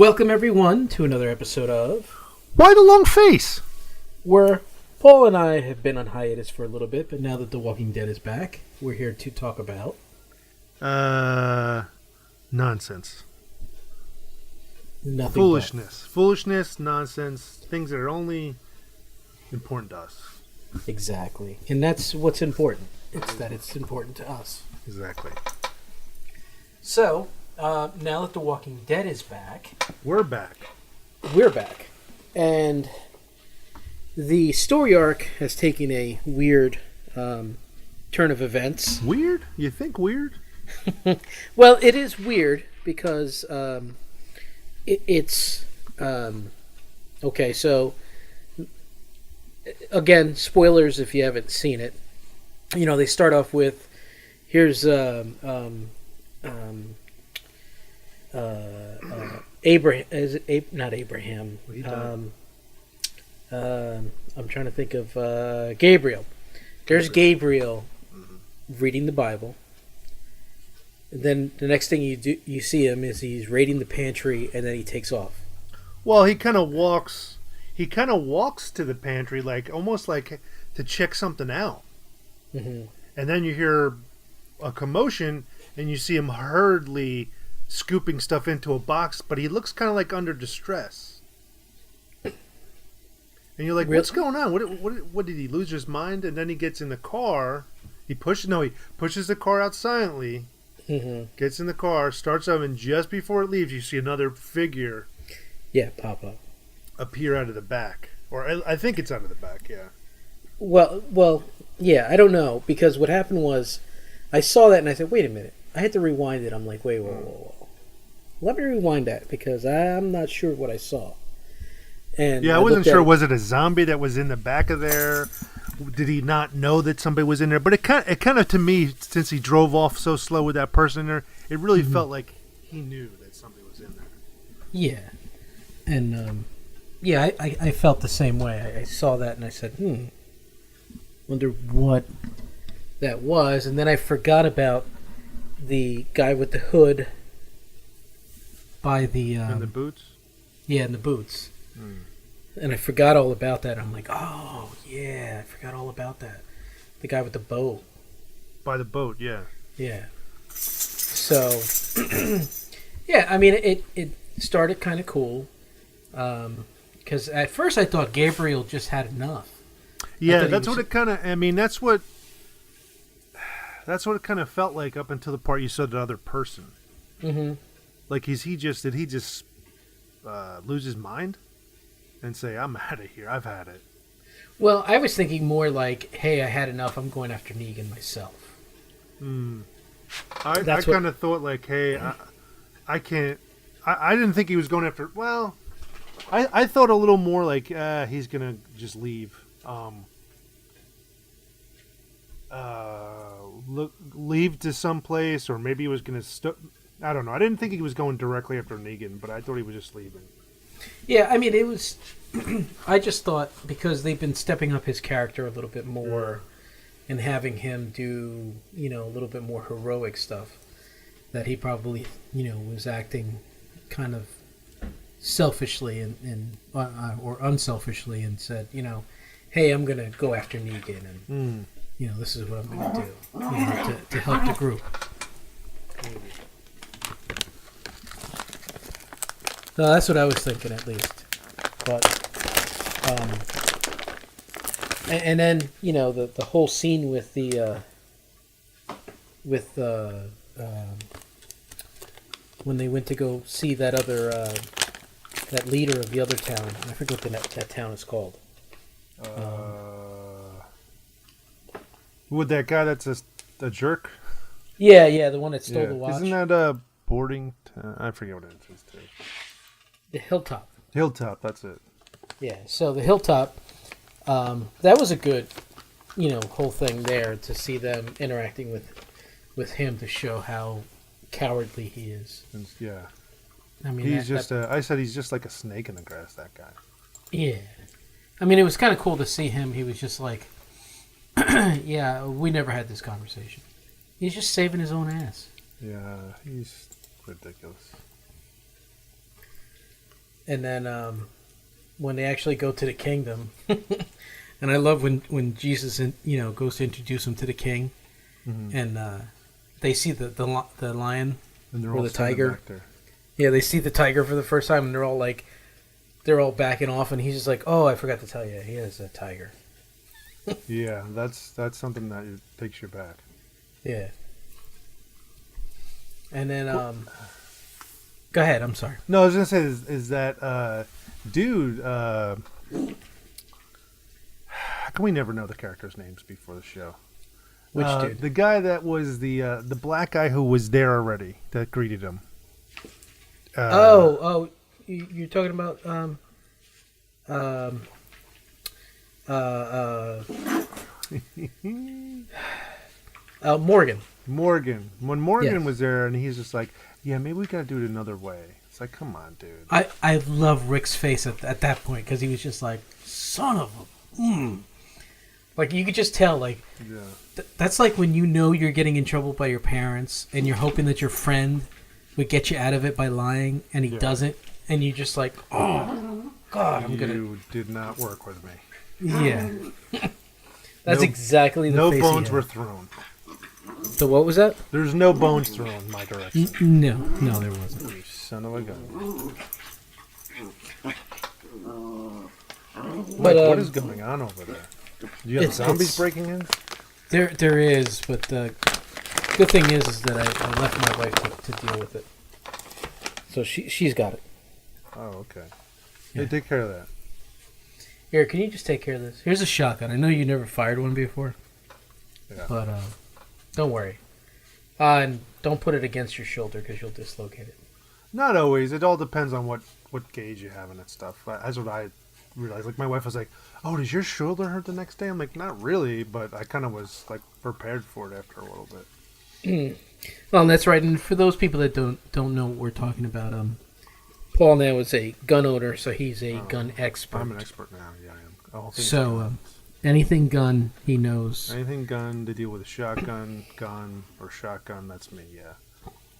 Welcome everyone to another episode of Why the Long Face? where Paul and I have been on hiatus for a little bit, but now that The Walking Dead is back, we're here to talk about Nonsense. nothing Foolishness, nonsense, things that are only important to us. but. Exactly. And that's what's important. It's that it's important to us. Exactly. So, now that The Walking Dead is back, We're back. we're back. And the story arc has taken a weird turn of events. Weird? You think weird? Well, it is weird because it's okay. So again, spoilers if you haven't seen it. You know, they start off with here's Abraham. Is it not Abraham? I'm trying to think of Gabriel. There's Gabriel reading the Bible. And then the next thing you see him is he's raiding the pantry, and then he takes off. Well, he kind of walks. He kind of walks to the pantry, like almost like to check something out. Mm-hmm. And then you hear a commotion, and you see him hurriedly scooping stuff into a box, but he looks kind of like under distress. And you're like, Really? what's going on? What did he lose his mind? And then he gets in the car. He pushes the car out silently. Mm-hmm. Gets in the car, starts up, and just before it leaves, you see another figure Pop up. appear out of the back. Or I think it's out of the back, yeah. Well, yeah, I don't know, because what happened was I saw that and I said, wait a minute. I had to rewind it. I'm like, whoa. Let me rewind that because I'm not sure what I saw. And Yeah, I wasn't sure. Was it a zombie that was in the back of there? Did he not know that somebody was in there? But it kind of to me, since he drove off so slow with that person in there, it really felt like he knew that somebody was in there. Yeah. And, I felt the same way. I saw that and I said, wonder what that was. And then I forgot about the guy with the hood by the... In the boots? Yeah, in the boots. And I forgot all about that. I'm like, oh, yeah, I forgot all about that. The guy with the bow. By the boat, yeah. Yeah. So, yeah, I mean, it started kind of cool. Because at first I thought Gabriel just had enough. Yeah, that's what it kind of, I mean, that's what it kind of felt like up until the part you saw the other person. Mm-hmm. Like, did he just lose his mind? And say, I'm out of here. I've had it. Well, I was thinking more like, hey, I had enough. I'm going after Negan myself. I kind of thought like, hey, I can't. I didn't think he was going after. Well, I thought a little more like he's gonna just leave. Leave to someplace, or maybe he was gonna. I don't know. I didn't think he was going directly after Negan, but I thought he was just leaving. Yeah, I mean, it was... I just thought, because they've been stepping up his character a little bit more and having him do, a little bit more heroic stuff, that he probably, was acting kind of selfishly or unselfishly and said, hey, I'm going to go after Negan and, this is what I'm going to do, to help the group. No, that's what I was thinking, at least. But, and then the whole scene with when they went to go see that other that leader of the other town. I forget what that town is called. With that guy that's a jerk. Yeah, the one that stole the watch. Isn't that a boarding? I forget what it is too. The Hilltop. Hilltop, that's it. Yeah, so the Hilltop, that was a good, whole thing there to see them interacting with him to show how cowardly he is. Yeah. I mean, he's I said he's just like a snake in the grass, that guy. Yeah. I mean, it was kind of cool to see him. He was just like, yeah, we never had this conversation. He's just saving his own ass. Yeah, he's ridiculous. and then when they actually go to the kingdom, and I love when Jesus goes to introduce him to the king, and they see the lion And they're or all the standing tiger. back there. Yeah, they see the tiger for the first time, and they're all backing off, and he's just like, "Oh, I forgot to tell you, he has a tiger." Yeah, that's something that takes you back. Yeah. And then, go ahead. I'm sorry. No, I was gonna say is that dude. How can we never know the characters' names before the show? Which dude? The guy that was the black guy who was there already that greeted him. You're talking about Morgan. Morgan. When Morgan Yes. was there, and he's just like, "Yeah, maybe we gotta do it another way." It's like, come on, dude. I love Rick's face at that point because he was just like, "Son of a," like you could just tell, like Yeah. that's like when you're getting in trouble by your parents and you're hoping that your friend would get you out of it by lying, and he doesn't, and you just like, "Oh God, You did not work with me. yeah." That's No- exactly the No face bones he were had. thrown. So what was that? There's no bones thrown in my direction. No, there wasn't. You son of a gun. But Mike, what is going on over there? Do you have it's- zombies it's- breaking in? There is, but the good thing is that I left my wife to deal with it. So she's got it. Oh, okay. Yeah. Hey, take care of that. Here, can you just take care of this? Here's a shotgun. I know you never fired one before, Yeah. but don't worry. And don't put it against your shoulder because you'll dislocate it. Not always. It all depends on what gauge you have in it stuff. That's what I realized. Like, my wife was like, "Oh, does your shoulder hurt the next day?" I'm like, "Not really," but I kind of was like prepared for it after a little bit. Well, that's right. And for those people that don't know what we're talking about, Paul now is a gun owner, so he's a gun expert. I'm an expert now. Yeah, I am. All things So guns. anything gun, he knows. Anything gun to deal with a shotgun, gun, or shotgun, that's me. Yeah,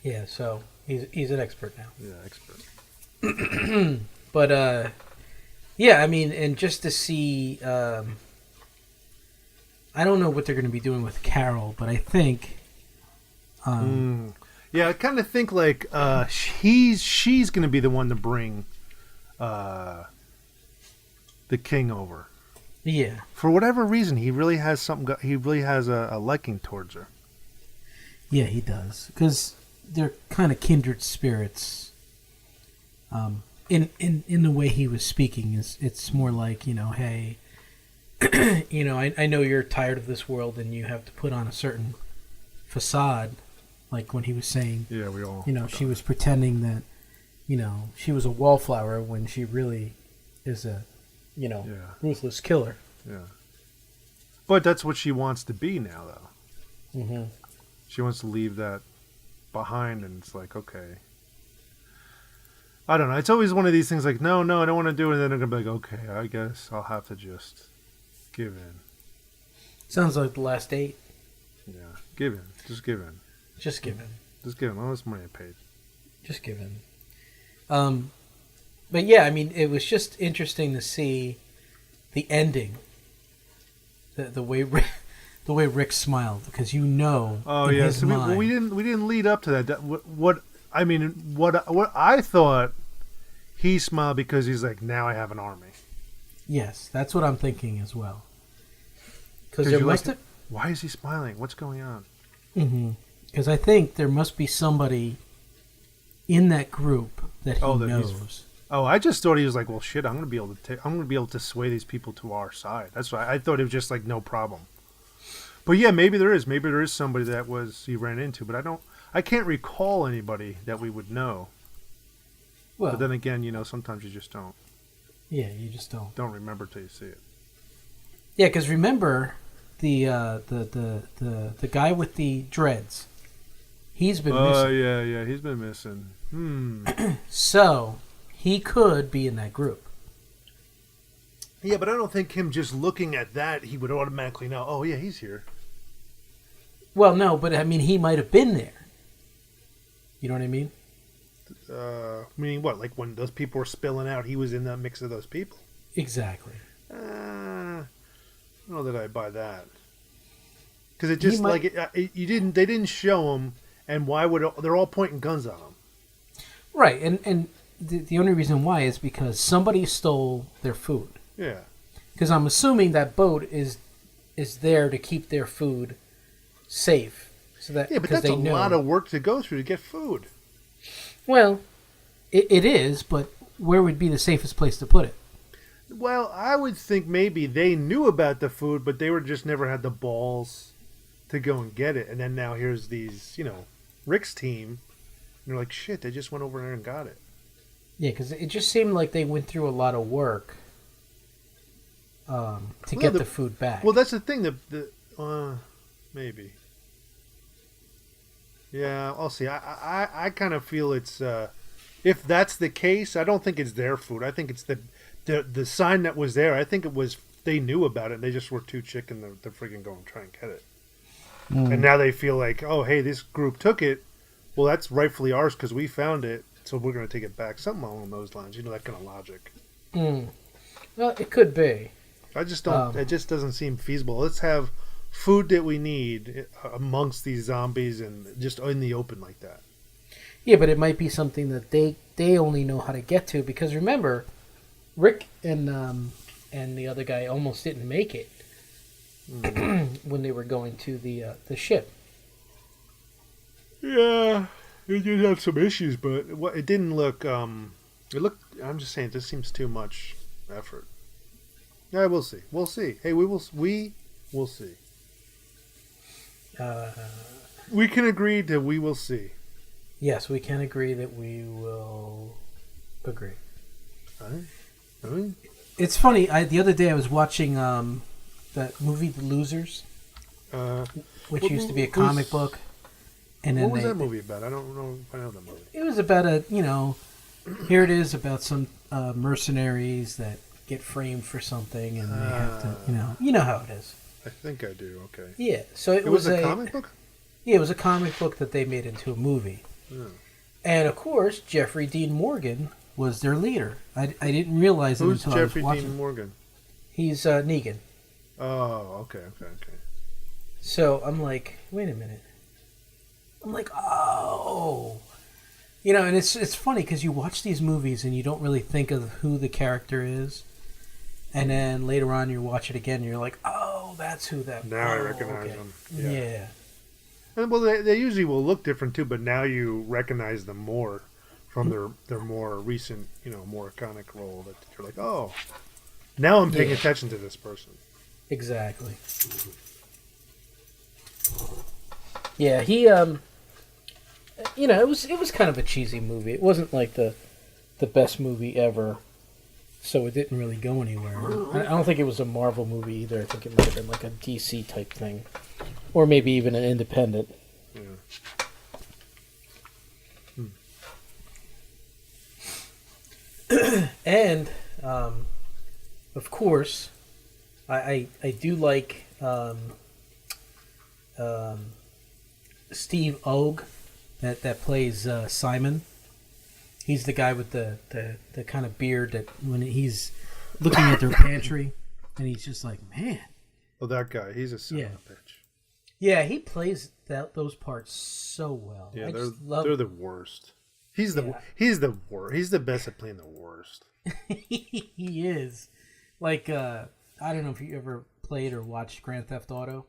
Yeah, so he's an expert now. yeah, expert. But yeah, I mean, and just to see, I don't know what they're going to be doing with Carol, but I think, Yeah, I kind of think like she's going to be the one to bring the king over. yeah, For whatever reason, he really has something. He really has a liking towards her. yeah, he does, because they're kind of kindred spirits. In the way he was speaking, it's more like, hey, I know you're tired of this world and you have to put on a certain facade, like when he was saying, Yeah, we all. she was pretending that, she was a wallflower when she really is a, Yeah. ruthless killer. Yeah. But that's what she wants to be now, though. Mm-hmm. She wants to leave that behind, and it's like, okay. I don't know. It's always one of these things like, no, I don't want to do it. And then they're going to be like, okay, I guess I'll have to just give in. Sounds like the last date. Yeah. Give in. Just give in. Just give in. Just give in. All this money I paid. Just give in. But yeah, I mean, it was just interesting to see the ending. The way Rick smiled, because Oh in yeah, his so mind, we didn't lead up to that. What I thought, he smiled because he's like, now I have an army. Yes, that's what I'm thinking as well. Because 'Cause there you're must like, have. why is he smiling? What's going on? Because I think there must be somebody in that group that he that he's- knows. Oh, I just thought he was like, well, shit, I'm gonna be able to sway these people to our side. That's why I thought it was just like no problem. But yeah, maybe there is somebody that he ran into, but I can't recall anybody that we would know. Well, But then again, sometimes you just don't yeah, you just don't. remember till you see it. Yeah, because remember the guy with the dreads. He's been Oh missing. yeah, he's been missing. So he could be in that group. Yeah, but I don't think him just looking at that, he would automatically know, oh yeah, he's here. Well, no, but I mean, he might have been there. You know what I mean? Meaning what? Like when those people were spilling out, he was in the mix of those people. Exactly. I don't know that I buy that. Because it just they didn't show him, and why would they're all pointing guns on him? Right, and the only reason why is because somebody stole their food. Yeah. Because I'm assuming that boat is there to keep their food safe, so that but that's a lot of work to go through to get food. Well, it is, but where would be the safest place to put it? Well, I would think maybe they knew about the food, but they were just never had the balls to go and get it. And then now here's these, Rick's team, and they're like, shit, they just went over there and got it. Yeah, because it just seemed like they went through a lot of work to get the food back. Well, that's the thing. Maybe. Yeah, I'll see. I kind of feel it's if that's the case, I don't think it's their food. I think it's the sign that was there. I think it was they knew about it. And they just were too chicken to freaking go and try and get it. And now they feel like, oh, hey, this group took it. Well, that's rightfully ours because we found it, so we're going to take it back. Something along those lines. That kind of logic. Well, it could be. I just don't. It just doesn't seem feasible. Let's have food that we need amongst these zombies and just in the open like that. Yeah, but it might be something that they only know how to get to because remember, Rick and the other guy almost didn't make it when they were going to the ship. Yeah, it did have some issues, but it didn't look. It looked. I'm just saying, this seems too much effort. Yeah, we'll see. We'll see. Hey, we will see. We can agree that we will see. Yes, we can agree that we will agree. All right. It's funny. The other day I was watching that movie, The Losers, which used to be a comic book. And then what was that movie about? I don't know if I know that movie. It was about here it is about some mercenaries that get framed for something, and they have to, you know how it is. I think I do. Okay. Yeah. So it was a comic book. Yeah, it was a comic book that they made into a movie. Yeah. And of course, Jeffrey Dean Morgan was their leader. I didn't realize it until I was watching. Who's Jeffrey Dean Morgan? He's Negan. Oh, okay. So I'm like, wait a minute. I'm like, oh. And it's funny because you watch these movies and you don't really think of who the character is. And then later on you watch it again and you're like, oh, that's who that is. Now I recognize them. Yeah. And, well, they usually will look different too, but now you recognize them more from their more recent, more iconic role. That you're like, oh, now I'm paying attention to this person. Exactly. Yeah, he it was kind of a cheesy movie. It wasn't like the best movie ever, so it didn't really go anywhere. I don't think it was a Marvel movie either. I think it might have been like a DC type thing, or maybe even an independent. Yeah. And of course, I do like Steve Ogg that plays Simon. He's the guy with the kind of beard that when he's looking at their pantry and he's just like, man. Oh, that guy. He's a son of a bitch. Yeah, he plays those parts so well. Yeah, they're the worst. He's the worst. He's the best at playing the worst. He is. Like, I don't know if you ever played or watched Grand Theft Auto.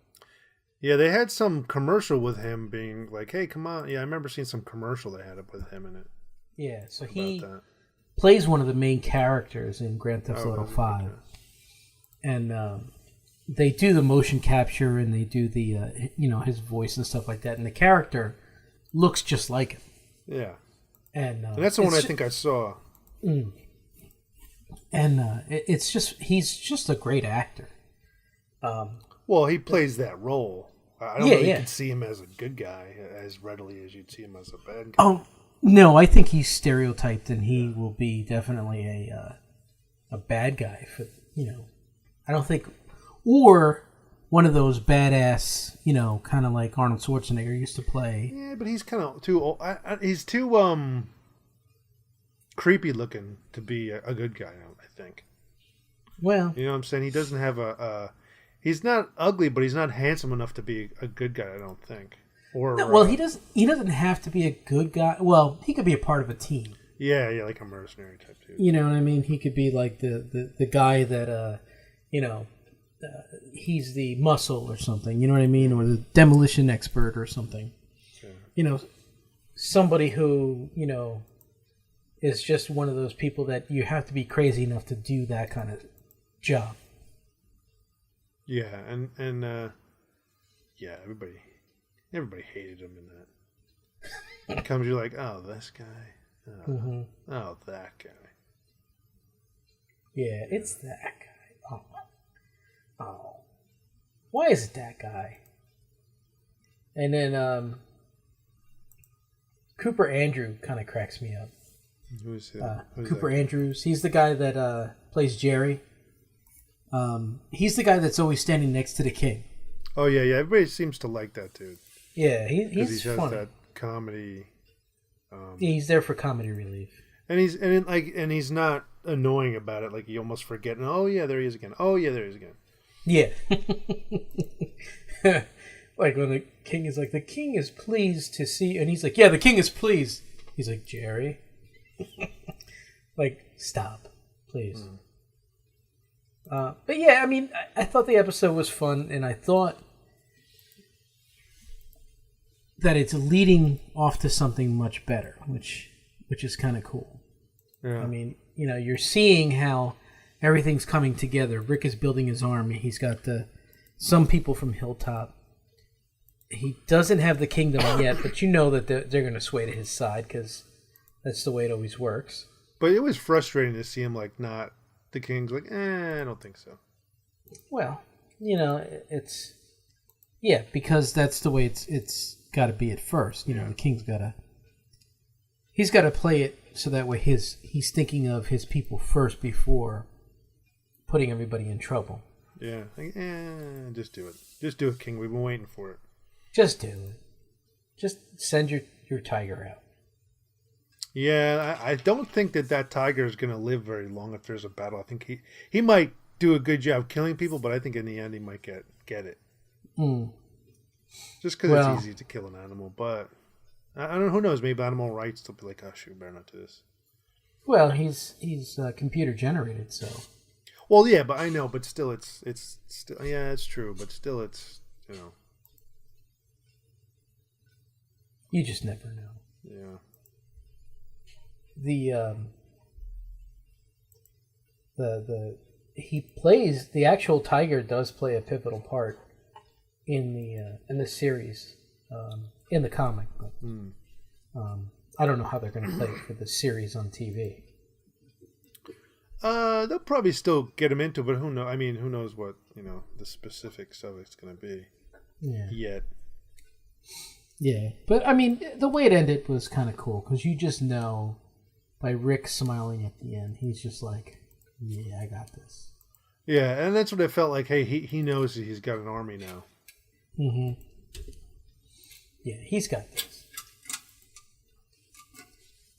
Yeah, they had some commercial with him being like, hey, come on. Yeah, I remember seeing some commercial they had up with him in it. Yeah, so he plays one of the main characters in Grand Theft Auto 5. Okay. And they do the motion capture and they do the, his voice and stuff like that. And the character looks just like him. Yeah. And that's the one I think I saw. And it's just, he's just a great actor. Well, he plays that role. I don't know if you can see him as a good guy as readily as you'd see him as a bad guy. Oh, no, I think he's stereotyped and he will be definitely a bad guy for, I don't think, or one of those badass, kind of like Arnold Schwarzenegger used to play. Yeah, but he's kind of too old. He's too creepy looking to be a good guy. I think. Well, You know what I'm saying? He doesn't have he's not ugly, but he's not handsome enough to be a good guy. I don't think. Or no, well, he doesn't. He doesn't have to be a good guy. Well, he could be a part of a team. yeah, like a mercenary type dude. You know what I mean? He could be like the guy that he's the muscle or something. You know what I mean? Or the demolition expert or something. Yeah. Somebody who is just one of those people that you have to be crazy enough to do that kind of job. Yeah, and yeah, everybody hated him in that. It comes, you're like, oh, this guy, oh, that guy. Yeah, it's that guy. Oh, why is it that guy? And then Cooper Andrew kind of cracks me up. Who's that? Cooper Andrews. He's the guy that plays Jerry. He's the guy that's always standing next to the king. Oh yeah. Everybody seems to like that dude. Yeah, he's he has funny. that comedy. He's there for comedy relief. And he's not annoying about it. Like you almost forget. Oh yeah, there he is again. Oh yeah, there he is again. Yeah. Like when the king is like, the king is pleased to see, and he's like, yeah, the king is pleased. He's like, Jerry. Like, stop, please. But yeah, I mean, I thought the episode was fun, and I thought that it's leading off to something much better, which is kind of cool. Yeah. I mean, you're seeing how everything's coming together. Rick is building his army. He's got some people from Hilltop. He doesn't have the kingdom yet, but that they're going to sway to his side because that's the way it always works. But it was frustrating to see him like not the king's like, I don't think so. Well, it's because that's the way it's got to be at first. The king's he's got to play it so that way he's thinking of his people first before putting everybody in trouble. Yeah, like, just do it. Just do it, King. We've been waiting for it. Just do it. Just send your tiger out. Yeah, I don't think that tiger is going to live very long if there's a battle. I think he might do a good job killing people, but I think in the end he might get it. Just because it's easy to kill an animal. But I don't know. Who knows? Maybe animal rights will be like, oh shoot, better not do this. Well, he's computer generated, so. Well, yeah, but I know, but still, it's still, yeah, it's true, but still, it's You just never know. Yeah. The actual tiger does play a pivotal part in the series, in the comic. But, I don't know how they're going to play it for the series on TV. They'll probably still get him into, but who knows? I mean, who knows what the specifics of it's going to be yet. Yeah, but I mean, the way it ended was kind of cool because you just know by Rick smiling at the end, he's just like, "Yeah, I got this." Yeah, and that's what it felt like. Hey, he knows that he's got an army now. Mm-hmm. Yeah, he's got this.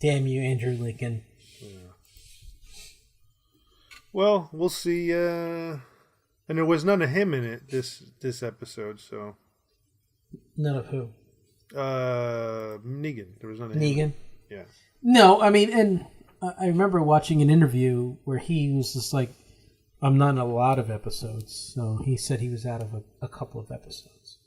Damn you, Andrew Lincoln. Yeah. Well, we'll see. And there was none of him in it this episode, so. None of who? Negan. There was none of him. Negan? Yeah. No, I mean, and I remember watching an interview where he was just like, I'm not in a lot of episodes, so he said he was out of a couple of episodes.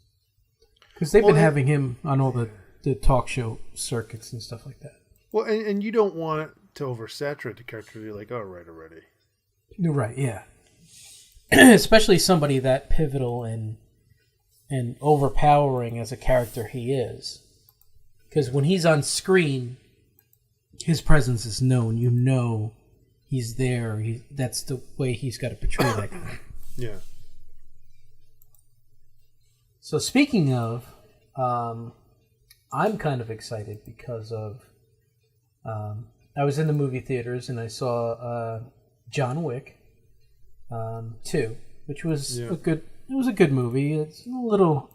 Because they've been having him on all the talk show circuits and stuff like that. Well, and you don't want to oversaturate the character. You're like, oh, right, already. You're right, yeah. Especially somebody that pivotal and overpowering as a character he is. Because when he's on screen, his presence is known. You know he's there. That's the way he's got to portray that guy. Yeah. So speaking of, I'm kind of excited because of I was in the movie theaters and I saw John Wick 2, which was a good movie. It's a little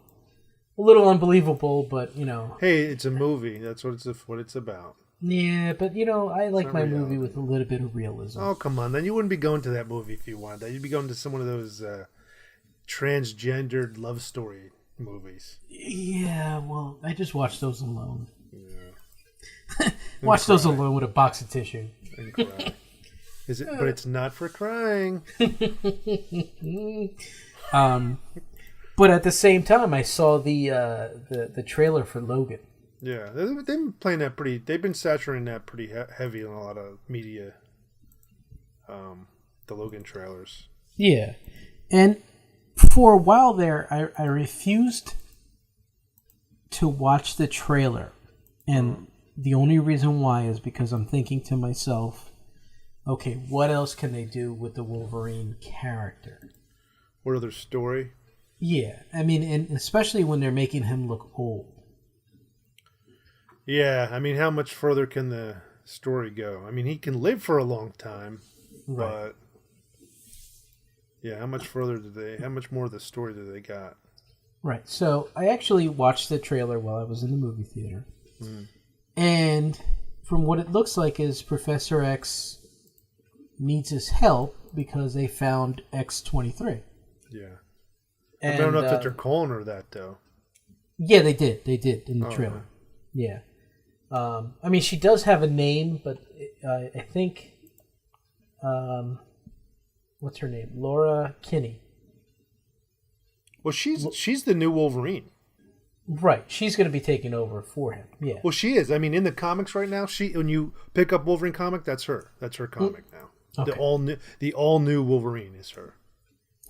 unbelievable, but Hey, it's a movie. That's what it's about. Yeah, but I like not my reality. movie with a little bit of realism. Oh, come on. Then you wouldn't be going to that movie if you wanted that. You'd be going to some of those transgendered love story movies. Yeah, well, I just watch those alone. Yeah. Watch those alone with a box of tissue. And cry. Is it? But it's not for crying. But at the same time, I saw the trailer for Logan. Yeah, they've been playing that pretty. They've been saturating that pretty heavy in a lot of media. The Logan trailers. Yeah, and for a while there, I refused to watch the trailer, and the only reason why is because I'm thinking to myself, okay, what else can they do with the Wolverine character? What other story? Yeah, I mean, and especially when they're making him look old. Yeah, I mean, how much further can the story go? I mean, he can live for a long time, Right. but yeah, how much further how much more of the story do they got? Right. So I actually watched the trailer while I was in the movie theater. And from what it looks like is Professor X needs his help because they found X-23. Yeah. And, I don't know if they're calling her that, though. Yeah, they did. They did in the Oh, trailer. Yeah. I mean, she does have a name, but I think... what's her name? Laura Kinney. Well, she's the new Wolverine. Right. She's going to be taking over for him. Yeah. Well, she is. I mean, in the comics right now, when you pick up Wolverine comic, that's her. That's her comic now. Okay. The all new Wolverine is her.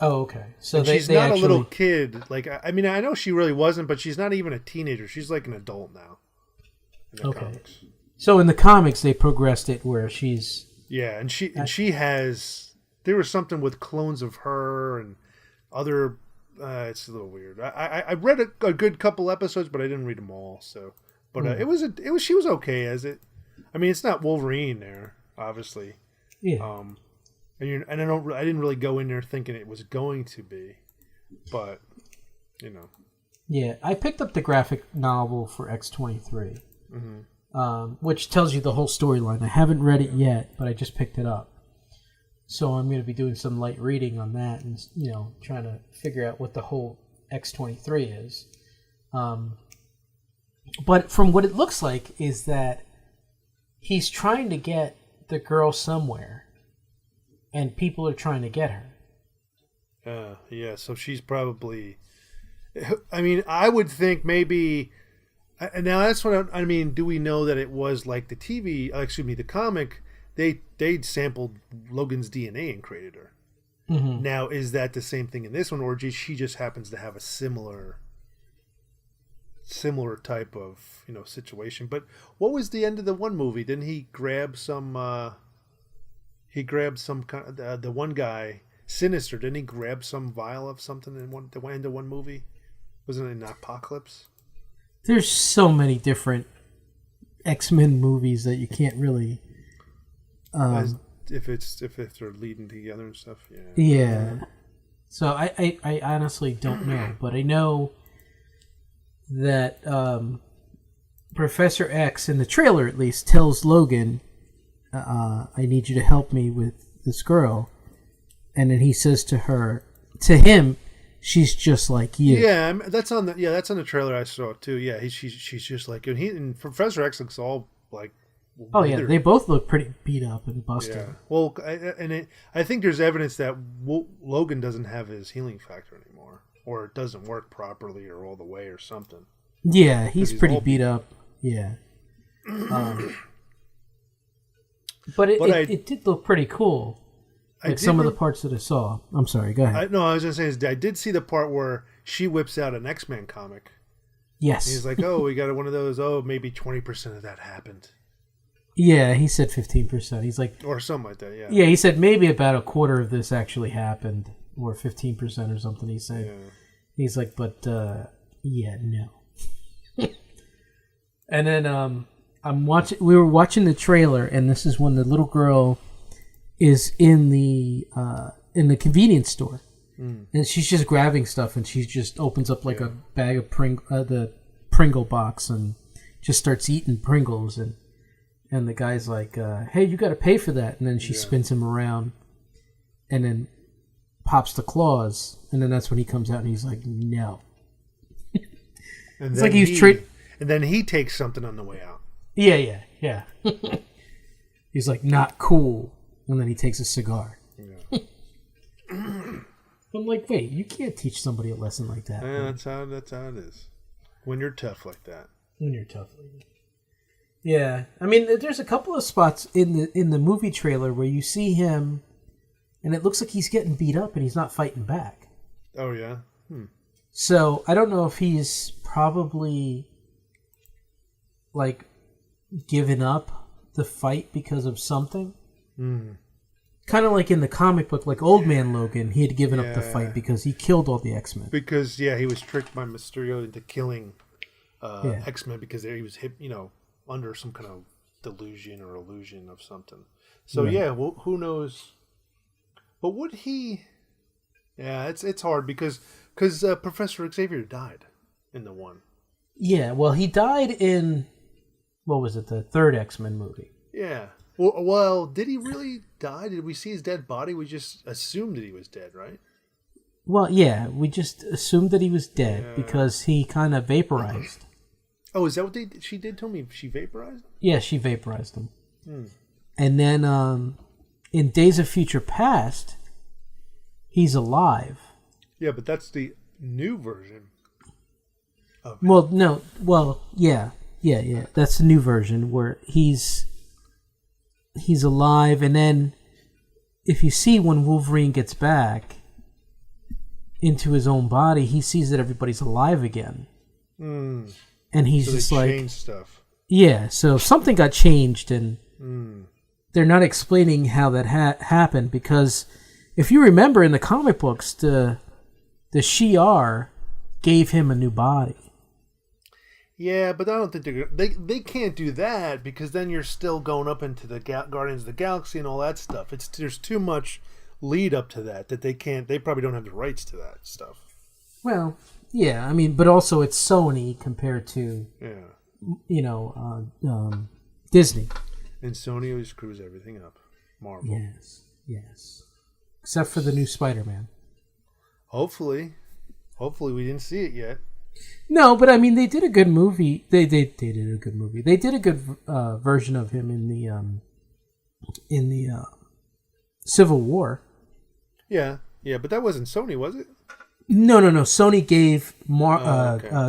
Oh, okay. So And they, she's they not actually... a little kid. Like, I mean, I know she really wasn't, but she's not even a teenager. She's like an adult now. In the comics. So in the comics, they progressed it where she's... Yeah, and she has. There was something with clones of her and other. It's a little weird. I read a good couple episodes, but I didn't read them all. So, but it was she was okay as it. I mean, it's not Wolverine there, obviously. Yeah. And I didn't really go in there thinking it was going to be, but Yeah, I picked up the graphic novel for X-23, which tells you the whole storyline. I haven't read it yet, but I just picked it up. So I'm going to be doing some light reading on that and, trying to figure out what the whole X-23 is. But from what it looks like is that he's trying to get the girl somewhere, and people are trying to get her. Yeah, so she's probably. I mean, I would think maybe. Now that's what I mean. Do we know that it was like the the comic? They sampled Logan's DNA and created her. Mm-hmm. Now, is that the same thing in this one, or she just happens to have a similar type of situation? But what was the end of the one movie? Didn't he grab some? He grabbed some kind of, the one guy, Sinister. Didn't he grab some vial of something in the end of one movie? Wasn't it in Apocalypse? There's so many different X-Men movies that you can't really. If they're leading together and stuff, yeah. Yeah. So I honestly don't know, but I know that Professor X, in the trailer at least, tells Logan, I need you to help me with this girl. And then he says to him, she's just like you. Yeah, that's on the trailer I saw too. Yeah, she's just like you. And Professor X looks all like. Oh yeah, they both look pretty beat up and busted. Yeah. Well, I think there's evidence that Logan doesn't have his healing factor anymore, or it doesn't work properly, or all the way, or something. Yeah, he's pretty beat up. Yeah. But it did look pretty cool. Like some of the parts that I saw. I'm sorry, go ahead. I was going to say, I did see the part where she whips out an X-Men comic. Yes. And he's like, oh, we got one of those. Oh, maybe 20% of that happened. Yeah, he said 15%. He's like... Or something like that, yeah. Yeah, he said maybe about a quarter of this actually happened. Or 15% or something, he said. Yeah. He's like, but, yeah, no. And then we were watching the trailer, and this is when the little girl is in the convenience store, and she's just grabbing stuff, and she just opens up like a bag of the Pringle box and just starts eating Pringles, and and the guy's like, "Hey, you got to pay for that." And then she spins him around, and then pops the claws, and then that's when he comes out and he's like, "No." And it's like he's straight. And then he takes something on the way out. Yeah. He's like, "Not cool," and then he takes a cigar. Yeah. I'm like, wait, you can't teach somebody a lesson like that. Yeah, that's how it is. When you're tough like that. Yeah, I mean, there's a couple of spots in the movie trailer where you see him, and it looks like he's getting beat up, and he's not fighting back. Oh yeah. So I don't know if he's probably like given up the fight because of something. Kind of like in the comic book, like Old Man Logan, he had given up the fight because he killed all the X-Men. Because he was tricked by Mysterio into killing X-Men because he was hit, under some kind of delusion or illusion of something. So well, who knows? But would he? Yeah, it's hard because Professor Xavier died in the one. Yeah, well, he died in what was it, the third X-Men movie? Yeah. Well, did he really die? Did we see his dead body? We just assumed that he was dead, right? Well, yeah, we just assumed that he was dead because he kind of vaporized. Oh, is that what she did to me? She vaporized him? Yeah, she vaporized him. And then in Days of Future Past, he's alive. Yeah, but that's the new version of it. Well, no. Well, yeah. That's the new version where he's alive, and then if you see when Wolverine gets back into his own body, he sees that everybody's alive again. And he's so just they like, changed stuff. Yeah, so something got changed, and they're not explaining how that happened, because if you remember in the comic books, the Shi'ar gave him a new body. Yeah, but I don't think they can't do that, because then you're still going up into the Guardians of the Galaxy and all that stuff. There's too much lead up to that they can't. They probably don't have the rights to that stuff. Well, yeah, I mean, but also it's Sony compared to Disney. And Sony always screws everything up. Marvel. Yes. Except for the new Spider-Man. Hopefully we didn't see it yet. No, but I mean, they did a good movie. They did a good movie. They did a good version of him in the Civil War. Yeah, but that wasn't Sony, was it? No. Sony gave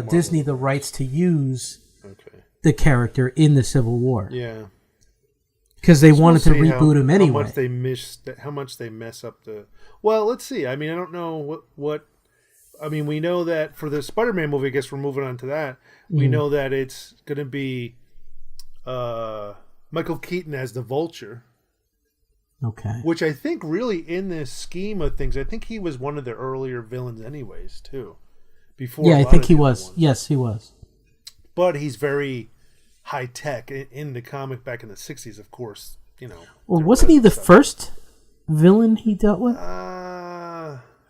Disney the rights to use the character in the Civil War. Yeah, because they wanted to reboot him anyway. How much they mess up the. Well, let's see. I mean, I don't know what. I mean, we know that for the Spider-Man movie, I guess we're moving on to that. We know that it's going to be Michael Keaton as the Vulture. Okay. Which I think really in this scheme of things, I think he was one of the earlier villains anyways, too. Before I think he was. Ones. Yes, he was. But he's very high-tech in the comic back in the 60s, of course. Well, wasn't he the first villain he dealt with?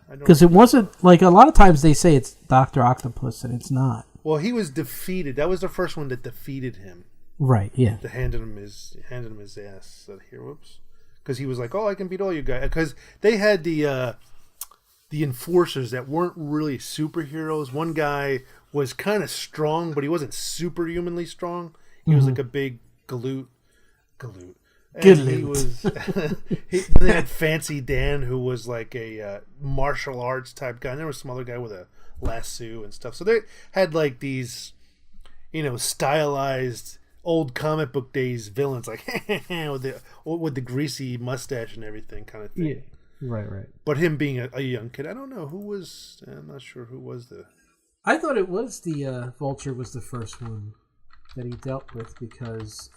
Because it wasn't, like, a lot of times they say it's Dr. Octopus, and it's not. Well, he was defeated. That was the first one that defeated him. Right, yeah. They handed him his ass. Here, whoops. Because he was like, I can beat all you guys. Because they had the enforcers that weren't really superheroes. One guy was kind of strong, but he wasn't superhumanly strong. He was like a big galoot. And he was. They had Fancy Dan, who was like a martial arts type guy. And there was some other guy with a lasso and stuff. So they had like these, stylized old comic book days villains, like with the greasy mustache and everything, kind of thing. Yeah, right. But him being a young kid, I don't know who was. I'm not sure who was the. I thought it was the Vulture was the first one that he dealt with, because.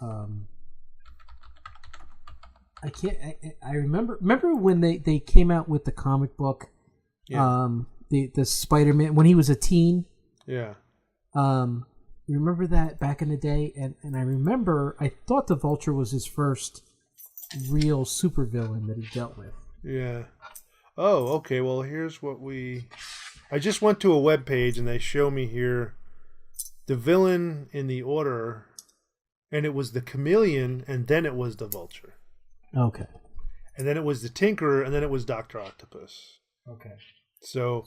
I remember when they came out with the comic book, the Spider-Man when he was a teen. Yeah. Remember that back in the day, and I thought the Vulture was his first real supervillain that he dealt with. Yeah. Oh, okay. Well, here's what I just went to a web page and they show me here the villain in the order and it was the Chameleon, and then it was the Vulture. Okay. And then it was the Tinkerer, and then it was Dr. Octopus. Okay. So,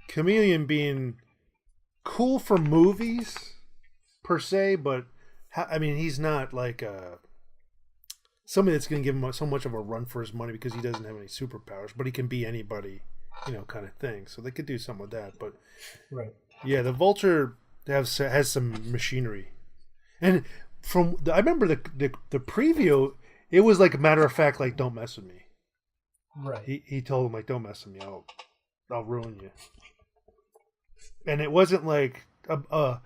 Chameleon being cool for movies, per se, but, I mean, he's not like somebody that's going to give him so much of a run for his money because he doesn't have any superpowers, but he can be anybody, kind of thing. So they could do something with that. But, right. Yeah, the Vulture has some machinery. And I remember the preview, it was like a matter of fact, like, don't mess with me. Right. He told him, like, don't mess with me. I'll ruin you. And it wasn't like an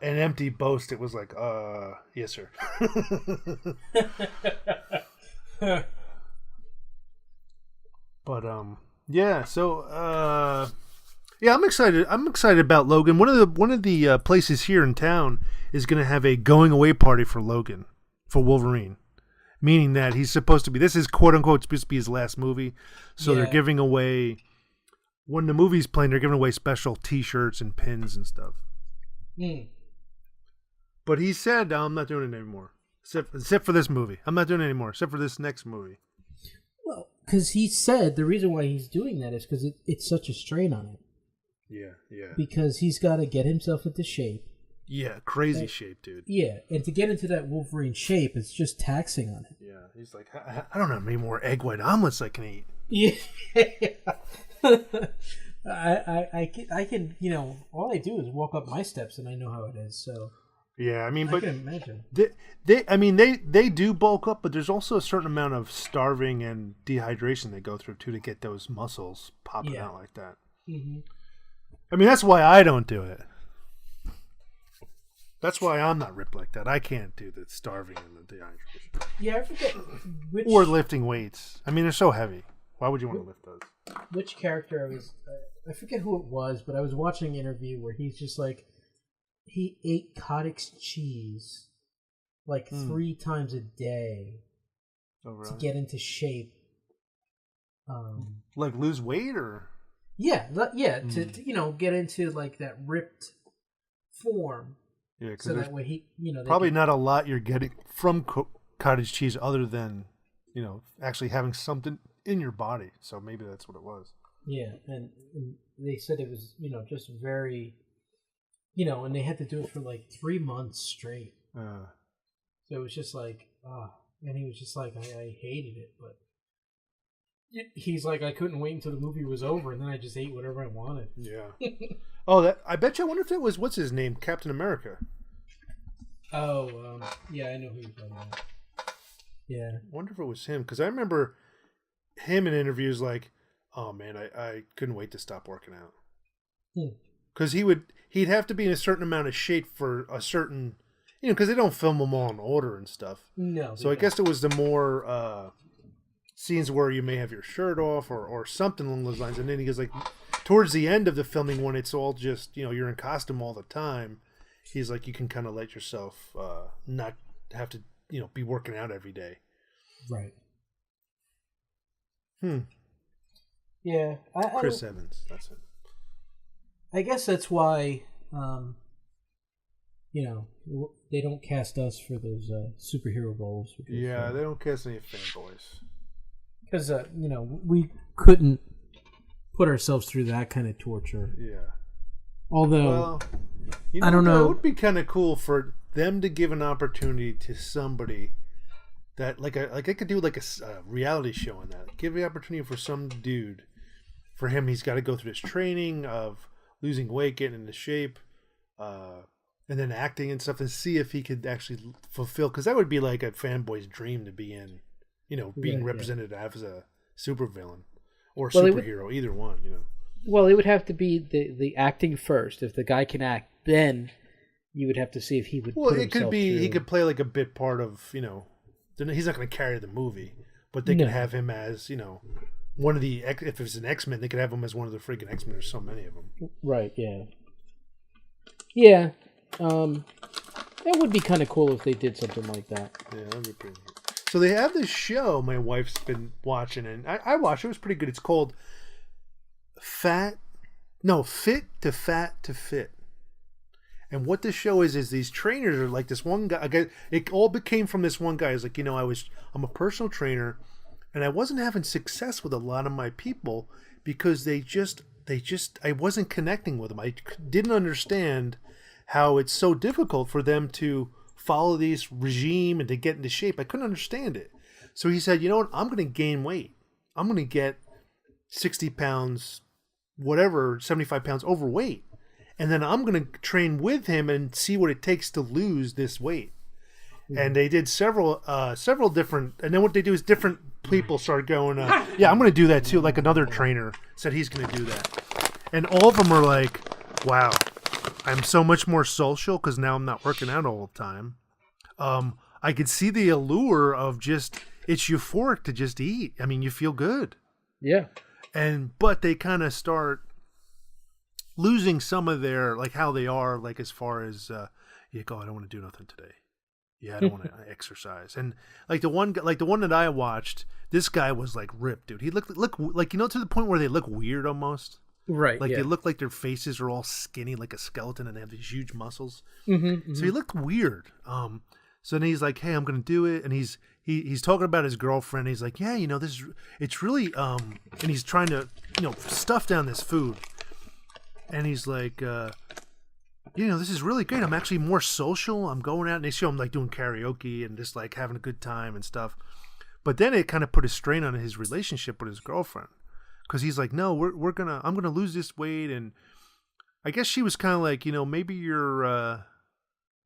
empty boast. It was like, yes, sir. But yeah. So yeah, I'm excited. I'm excited about Logan. One of the places here in town is going to have a going away party for Logan, for Wolverine. Meaning that he's supposed to be, this is quote unquote supposed to be his last movie. So they're giving away, when the movie's playing, they're giving away special t-shirts and pins and stuff. But he said, I'm not doing it anymore. Except for this movie. I'm not doing it anymore, except for this next movie. Well, because he said the reason why he's doing that is because it's such a strain on him. Yeah. Because he's got to get himself into shape. Yeah, crazy shape, dude. Yeah, and to get into that Wolverine shape, it's just taxing on him. Yeah, he's like, I don't know how many more egg white omelets I can eat. Yeah. I can, all I do is walk up my steps and I know how it is, so. Yeah, I mean, I can imagine. They do bulk up, but there's also a certain amount of starving and dehydration they go through, too, to get those muscles popping out like that. Mm-hmm. I mean, that's why I don't do it. That's why I'm not ripped like that. I can't do the starving and the dehydration. Yeah, I forget which... Or lifting weights. I mean, they're so heavy. Why would you want to lift those? Which character I forget who it was, but I was watching an interview where he's just like, he ate cottage cheese like 3 times a day to get into shape. Like lose weight or? Yeah, to get into like that ripped form. Yeah, so that way he, probably not a lot you're getting from cottage cheese other than, actually having something in your body. So maybe that's what it was. Yeah, and they said it was, just very, and they had to do it for like 3 months straight. So it was just like, and he was just like, I hated it, but he's like, I couldn't wait until the movie was over, and then I just ate whatever I wanted. Yeah. Oh, I bet you. I wonder if it was, what's his name, Captain America. Oh, yeah, I know who you're talking about. Yeah. I wonder if it was him, because I remember him in interviews like, oh man, I couldn't wait to stop working out. Because he'd have to be in a certain amount of shape for a certain, because they don't film them all in order and stuff. No. So I guess it was the more scenes where you may have your shirt off or something along those lines. And then he goes like, towards the end of the filming when it's all just, you're in costume all the time, he's like, you can kind of let yourself not have to, be working out every day. Right. Yeah. Chris Evans, that's it. I guess that's why, they don't cast us for those superhero roles. Yeah, they don't cast any fanboys. Because, we couldn't put ourselves through that kind of torture. Yeah. Although, I don't know. It would be kind of cool for them to give an opportunity to somebody that, like I could do like a reality show on that. Give the opportunity for some dude. For him, he's got to go through this training of losing weight, getting into shape, and then acting and stuff, and see if he could actually fulfill. Because that would be like a fanboy's dream to be in, being represented as a supervillain or superhero, either one, Well, it would have to be the acting first. If the guy can act, then you would have to see if he would. Well, it could be he could play like a bit part of, he's not going to carry the movie, but they could have him as, one of the, if it's an X-Men, they could have him as one of the freaking X-Men. There's so many of them. Right, yeah. Yeah. That would be kind of cool if they did something like that. Yeah, that would be pretty cool. So they have this show my wife's been watching, and I watched it. It was pretty good. It's called Fit to Fat to Fit. And what this show is these trainers are like this one guy. It all became from this one guy. He's like, I'm a personal trainer, and I wasn't having success with a lot of my people because I wasn't connecting with them. I didn't understand how it's so difficult for them to follow this regime and to get into shape. I couldn't understand it. So he said, you know what? I'm going to gain weight. I'm going to get 60 pounds, whatever, 75 pounds overweight. And then I'm going to train with him and see what it takes to lose this weight. Mm-hmm. And they did several different, and then what they do is different people start going, yeah, I'm going to do that too. Like another trainer said he's going to do that. And all of them are like, wow, I'm so much more social because now I'm not working out all the time. I could see the allure of just, it's euphoric to just eat. I mean, you feel good. Yeah. But they kind of start losing some of their, like how they are, like as far as, you go, I don't want to do nothing today. Yeah, I don't want to exercise. And like the one that I watched, this guy was like ripped, dude. He looked like, to the point where they look weird almost. Right. Like yeah. they look like their faces are all skinny like a skeleton and they have these huge muscles. Mm-hmm. So he looked weird. So then he's like, hey, I'm going to do it. And he's talking about his girlfriend. He's like, yeah, it's really, and he's trying to, stuff down this food. And he's like, this is really great. I'm actually more social. I'm going out and they show him like doing karaoke and just like having a good time and stuff. But then it kind of put a strain on his relationship with his girlfriend. Cause he's like, no, I'm going to lose this weight. And I guess she was kind of like, maybe you're,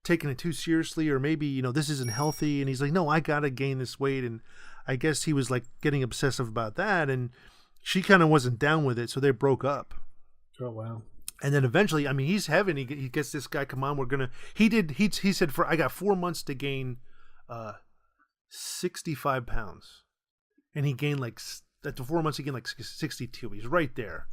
taking it too seriously, or maybe, this isn't healthy. And he's like, no, I got to gain this weight. And I guess he was like getting obsessive about that. And she kind of wasn't down with it. So they broke up. Oh, wow. And then eventually, I mean, he's heaven. He gets this guy, come on, he said, I got 4 months to gain 65 pounds. And he gained after 4 months, he gained like 62. He's right there.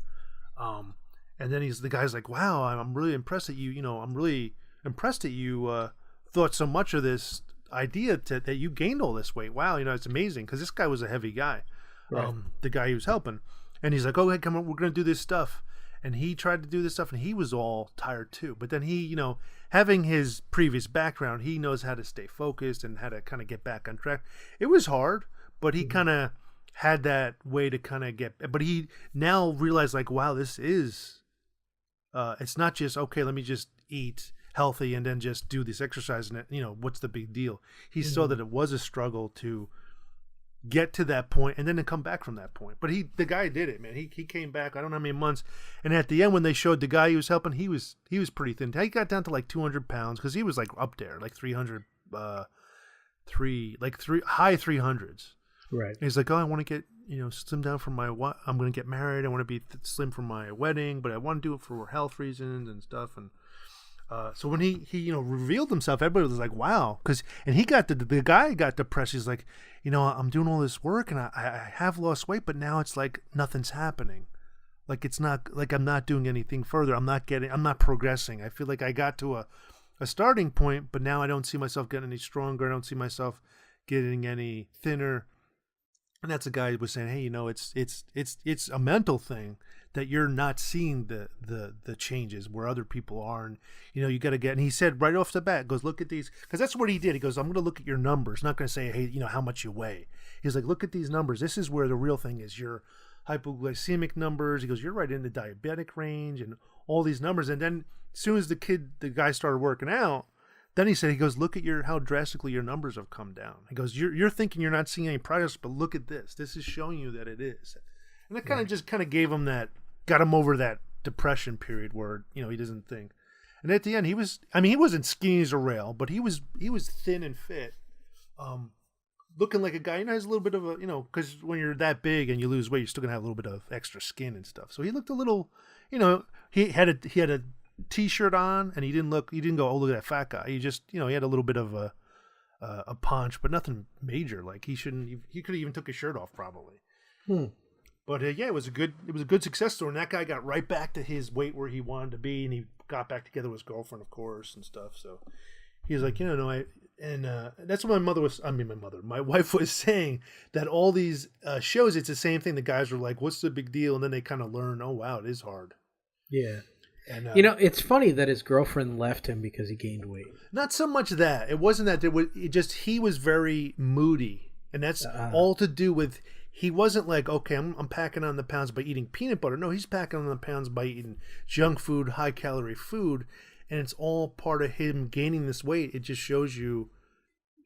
And then the guy's like, wow, I'm really impressed that I'm really impressed that you thought so much of this idea that you gained all this weight. Wow, it's amazing, because this guy was a heavy guy, right. The guy he was helping. And he's like, oh, hey, come on, we're going to do this stuff. And he tried to do this stuff, and he was all tired too. But then he, having his previous background, he knows how to stay focused and how to kind of get back on track. It was hard, but he kind of had that way to kind of get, but he now realized like, wow, this is, it's not just, okay, let me just eat healthy and then just do this exercise and what's the big deal? He saw that it was a struggle to get to that point and then to come back from that point. But the guy did it, man. He came back, I don't know how many months, and at the end when they showed the guy he was helping, he was pretty thin. He got down to like 200 pounds because he was like up there, like 300, high 300s. Right. And he's like, oh, I want to get slim down for I'm going to get married. I want to be slim for my wedding, but I want to do it for health reasons and stuff. And so when he revealed himself, everybody was like, wow. And he got the guy got depressed. He's like, I'm doing all this work and I have lost weight, but now it's like nothing's happening. Like it's not like I'm not doing anything further. I'm not progressing. I feel like I got to a starting point, but now I don't see myself getting any stronger. I don't see myself getting any thinner. And that's a guy who was saying, hey, it's a mental thing that you're not seeing the changes where other people are. And, you got to get, and he said right off the bat, goes, look at these, because that's what he did. He goes, I'm going to look at your numbers, not going to say, hey, how much you weigh. He,'s like, look at these numbers. This is where the real thing is. Your hypoglycemic numbers. He goes, you're right in the diabetic range and all these numbers. And then as soon as the guy started working out, then he goes, look at how drastically your numbers have come down. He goes, you're thinking you're not seeing any progress, but look at this. This is showing you that it is. And that kind of just kind of gave him got him over that depression period where, he doesn't think. And at the end, he wasn't skinny as a rail, but he was thin and fit. Looking like a guy, has a little bit of a, because when you're that big and you lose weight, you're still going to have a little bit of extra skin and stuff. So he looked a little, he had a T-shirt on, and he didn't go, oh, look at that fat guy. He just, he had a little bit of a punch, but nothing major. Like he could have even took his shirt off probably. But yeah, it was a good success story. And that guy got right back to his weight where he wanted to be, and he got back together with his girlfriend, of course, and stuff. So he's like, that's what my wife was saying, that all these shows, it's the same thing. The guys were like, what's the big deal? And then they kind of learn, oh wow, it is hard. Yeah. And it's funny that his girlfriend left him because he gained weight. not so much that it wasn't that he was very moody, and that's all to do with he wasn't like, okay, I'm packing on the pounds by eating peanut butter. No, he's packing on the pounds by eating junk food, high calorie food, and it's all part of him gaining this weight. It just shows you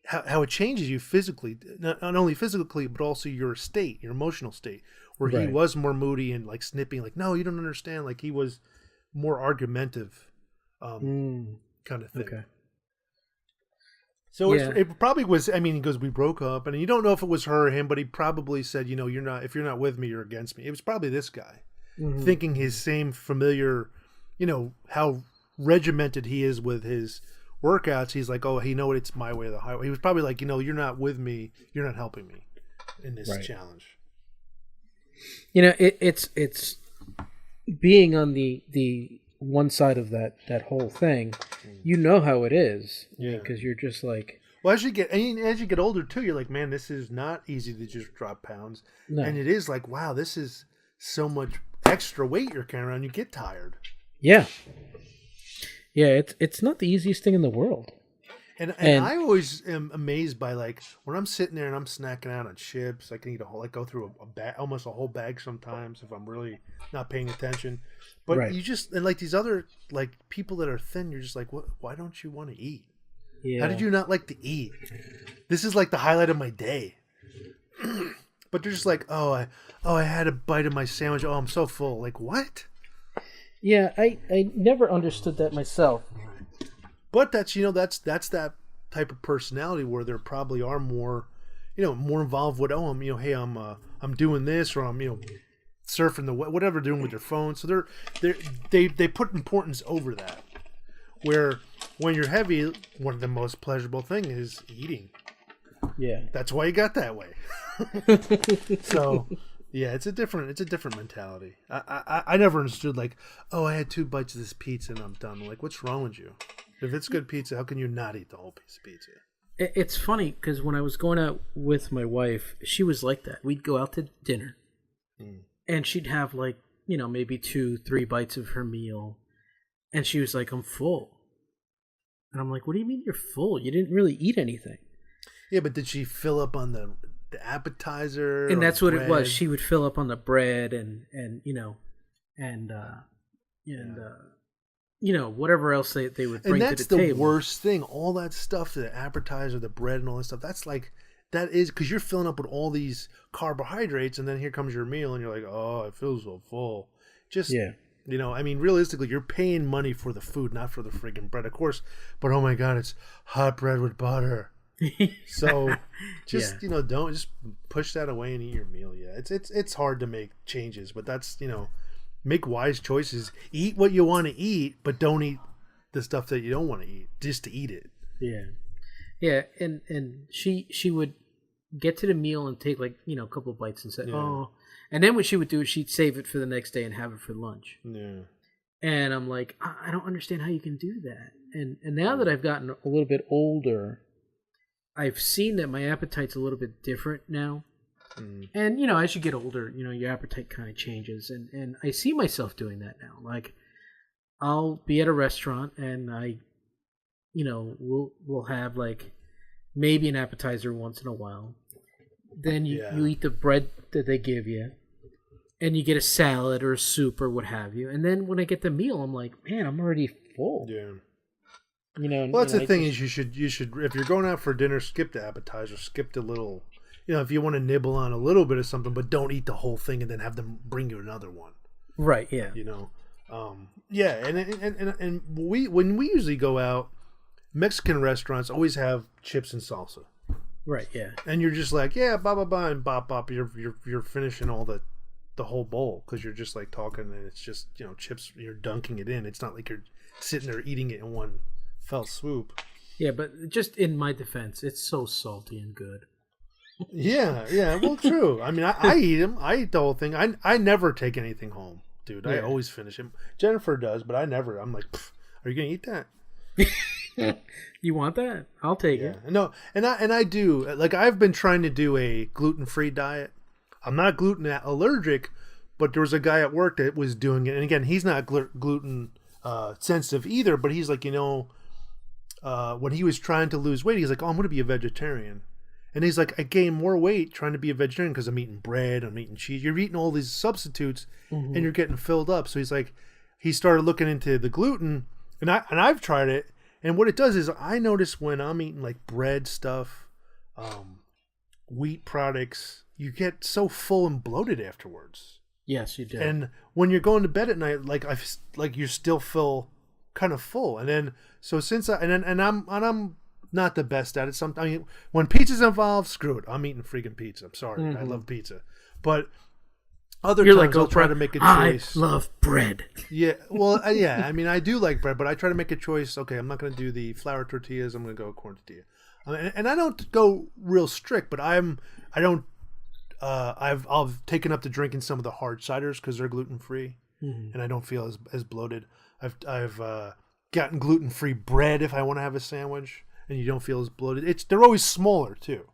how it changes you physically, not only physically but also your state, your emotional state, where he was more moody and like snipping, like, no, you don't understand, like he was more argumentative, kind of thing. Okay. So it probably was. I mean, he goes, we broke up, and you don't know if it was her or him, but he probably said, if you're not with me, you're against me. It was probably this guy, thinking his same familiar, how regimented he is with his workouts. He's like, oh, it's my way or the highway. He was probably like, you're not with me, you're not helping me in this challenge. It's being on the one side of that whole thing, how it is, because you're just like, well, as you get older too, you're like, man, this is not easy to just drop pounds. No. And it is like, wow, this is so much extra weight you're carrying around. You get tired. Yeah it's not the easiest thing in the world. And I always am amazed by, like, when I'm sitting there and I'm snacking out on chips, I can eat go through a bag, almost a whole bag sometimes if I'm really not paying attention. But you just, and like these other, like, people that are thin, you're just like, what? Why don't you want to eat? Yeah. How did you not like to eat? This is like the highlight of my day. But they're just like, I had a bite of my sandwich. Oh, I'm so full. Like, what? Yeah, I never understood that myself. But that's that type of personality where there probably are more, more involved with, I'm doing this, or I'm surfing the whatever they're doing with their phone. So they put importance over that. Where when you're heavy, one of the most pleasurable thing is eating. Yeah, that's why you got that way. So yeah, it's a different mentality. I never understood, like, I had 2 bites of this pizza and I'm done. Like, what's wrong with you? If it's good pizza, how can you not eat the whole piece of pizza? It's funny because when I was going out with my wife, she was like that. We'd go out to dinner, and she'd have, like, maybe 2-3 bites of her meal, and she was like, I'm full. And I'm like, what do you mean you're full? You didn't really eat anything. Yeah, but did she fill up on the appetizer? And that's what it was. She would fill up on the bread and whatever else they would bring to the table. And that's the worst thing. All that stuff, the appetizer, the bread and all that stuff, that is because you're filling up with all these carbohydrates, and then here comes your meal and you're like, oh, I feel so full. Realistically, you're paying money for the food, not for the friggin' bread, of course. But oh my God, it's hot bread with butter. So don't just push that away and eat your meal. Yeah, it's hard to make changes, but that's, make wise choices. Eat what you want to eat, but don't eat the stuff that you don't want to eat just to eat it. Yeah, and she would get to the meal and take, like, a couple of bites and say, and then what she would do is she'd save it for the next day and have it for lunch. Yeah, and I'm like, I don't understand how you can do that. And now that I've gotten a little bit older, I've seen that my appetite's a little bit different now. And, as you get older, your appetite kind of changes. And I see myself doing that now. Like, I'll be at a restaurant and we'll have, like, maybe an appetizer once in a while. Then you eat the bread that they give you. And you get a salad or a soup or what have you. And then when I get the meal, I'm like, man, I'm already full. Yeah. Well, that's the thing is you should if you're going out for dinner, skip the appetizer, skip the little, if you want to nibble on a little bit of something, but don't eat the whole thing and then have them bring you another one. Right. Yeah. And when we usually go out, Mexican restaurants always have chips and salsa. Right. Yeah. And you're just like, yeah, ba ba ba, and bop bop. You're finishing all the whole bowl because you're just like talking, and it's just chips. You're dunking it in. It's not like you're sitting there eating it in one fell swoop. Yeah, but just in my defense, it's so salty and good. Yeah. Well, true. I mean, I eat them. I eat the whole thing. I never take anything home, dude. Yeah. I always finish them. Jennifer does, but I never. I'm like, are you gonna eat that? You want that? I'll take it. No, and I do. Like, I've been trying to do a gluten-free diet. I'm not gluten allergic, but there was a guy at work that was doing it. And again, he's not gluten sensitive either. But he's like, when he was trying to lose weight, he's like, "Oh, I'm going to be a vegetarian." And he's like, "I gained more weight trying to be a vegetarian because I'm eating bread, I'm eating cheese. You're eating all these substitutes, and you're getting filled up." So he's like, he started looking into the gluten, and I've tried it, and what it does is I notice when I'm eating like bread stuff, wheat products, you get so full and bloated afterwards. Yes, you do. And when you're going to bed at night, you still feel kind of full. And then I'm not the best at it. Sometimes when pizza's involved, screw it. I'm eating freaking pizza. I'm sorry, I love pizza, but other You're times like, I'll try to make a choice. I love bread. Yeah, well, yeah. I mean, I do like bread, but I try to make a choice. Okay, I'm not going to do the flour tortillas. I'm going to go corn tortilla, and I don't go real strict, but I've taken up to drinking some of the hard ciders because they're gluten free, and I don't feel as bloated. I've gotten gluten free bread if I want to have a sandwich, and you don't feel as bloated. They're always smaller too.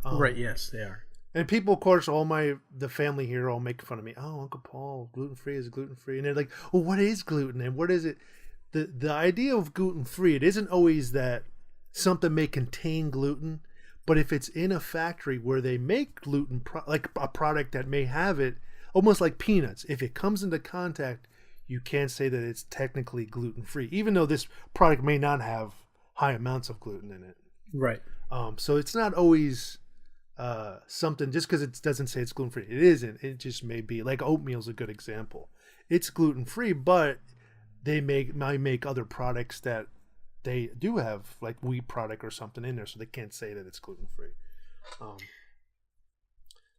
Right? Yes, they are. And people, of course, the family here all make fun of me. Oh, Uncle Paul, gluten free is gluten free, and they're like, "Well, what is gluten and what is it?" The idea of gluten free, it isn't always that something may contain gluten, but if it's in a factory where they make gluten, like a product that may have it, almost like peanuts, if it comes into contact, you can't say that it's technically gluten free, even though this product may not have high amounts of gluten in it. Right. So it's not always something just because it doesn't say it's gluten free. It isn't. It just may be. Like oatmeal is a good example. It's gluten free, but they might make other products that they do have, like wheat product or something in there, so they can't say that it's gluten free.